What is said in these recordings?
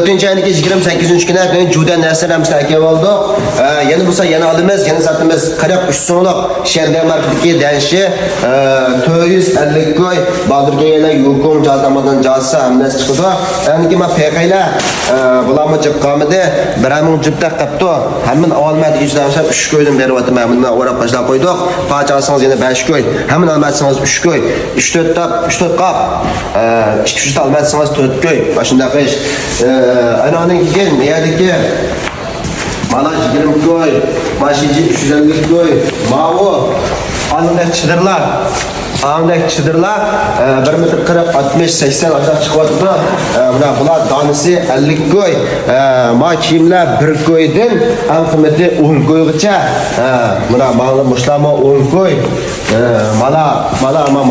4-ayki 28 kuni juda narsalarimizni aka oldik. Yana bo'lsa yana olamiz, yana sotamiz 43 so'mlik Shanday marketdagi danshi 450 koy Badırga yana yuqum jazlamadan jazsa hammasi chiqdi. Endi men payqaylar bularni chiqqanmidi, biraming jibda qapti. Hamma olmadi yuzlamsa 3 koydan beryapman. Buni o'rab tashlab qo'ydik. Parchasangiz yana 5 koy. Hamma olmasangiz 3 koy. 3-4 tap, 3-4 qap. 2-3 ta olmasangiz 4 koy. Shunda qish. Ananing keyin niyadiki mana 20 koy, mashinji 350 koy. Mavu andak chidirlar. Andak chidirlar 1 metr 40 60 80 aşağı chiqyapti. Mana bular donisi 50 koy. Ma kiyimlar 1 koydan eng qimmati 10 koygacha. Mana ma'lum muslimo 10 koy. Mana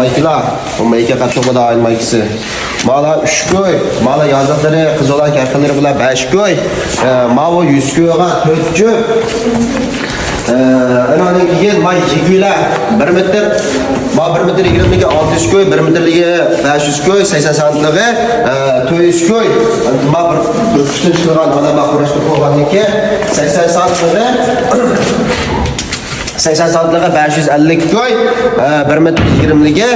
maykalar, mayka qattiqda maykisi. Mala 3 koy, mala yazıqları, qızılan kərxələri bular 5 koy. Mava 100 koyga 4 köp. Ananing keyin may yigülər 1 metr, ma 1 metr 20 600 koy, 1 metrligi 500 koy, 80 santligi 400 koy. Ma bir kuchli chiqargan odamlar qurashni qo'yganiki 80 santligi 80 santligi 550 koy, 1 metr 20ligi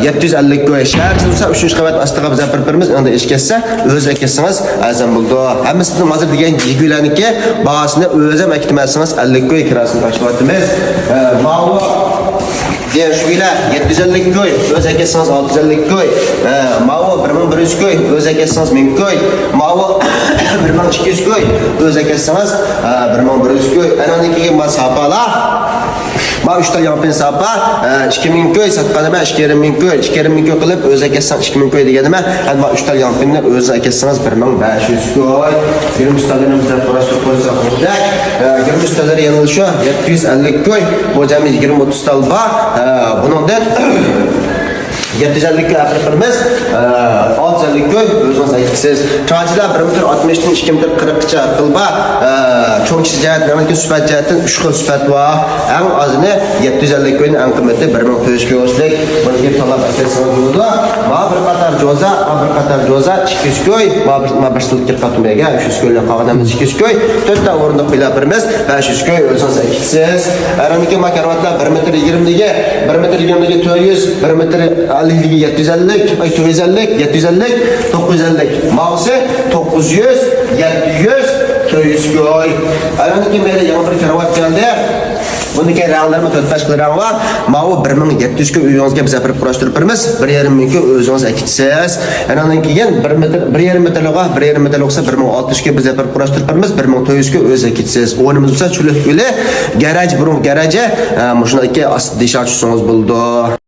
750 koy. Shahar bo'lsa 3 qavat ostiga biz birimiz endi eshkatsa o'z akasangiz azam bo'ldi. Hammasini hozir degan yigülarniki bahosini o'zim aytmasangiz 50 koy kirasini tashlayapmiz. Ma'lum diye şuyla 750 koy, öz ekesiniz 650 koy, mavu 1100 koy, öz ekesiniz 1000 koy, mavu 1200 koy, öz ekesiniz 1100 koy. Enaniki masapala, ma 3 ta yampin sapa 2000 koy satqanıma 2000 koy, 2000 koy qilib öz ekesiniz 2000 koy deganima, endi ma 3 ta yampinni öz ekesiniz 1500 koy. Yirmistallarni bizlar qarashib qo'ysak bo'ldi. Yirmistalari yana shu 750 koy, bu jami 20-30 tal bor. Bundan 750 koy aqirimiz 650 koy o'zingiz aytasiz. Tranchilar 1 metr 60 dan 2 metr 40 gacha qilba cho'ng jihat, namaki sifat jihatdan 3 xil sifat bor. Eng ozini 750 koyning eng qimmati 1400 koylik. Bunga talab asosiy bo'ldi. Ma bir qator joza 200 koy, ma bir silkir qatmaga 300 koylik qolganimiz 200 koy. 4 ta o'rindiq qo'ylarimiz 500 koy o'zingiz aytasiz. Aramiki makarvatlar 1 metr 20ligi, 1 metr 20ligi 400, 1 metr 50ligi 750, 750, 950. Mavsi 900, 700, 400 koy. Aramiki mera yana bir karavat geldi. Buniki ranglarimiz 4-5 xil rang var. Mavi 1700 koy uyingizga biz apirib kurashtirib birimiz. 1,5 koy o'zingiz aytasiz. Andan keyin 1 metr 1,5 metrga 1,5 metr bo'lsa 1600 koy biz apirib kurashtirib birimiz. 1400 koy o'zingiz aytasiz. O'rnimiz bo'lsa chulib garaj burun garaji, mushunaki asti desha tushsangiz bo'ldi.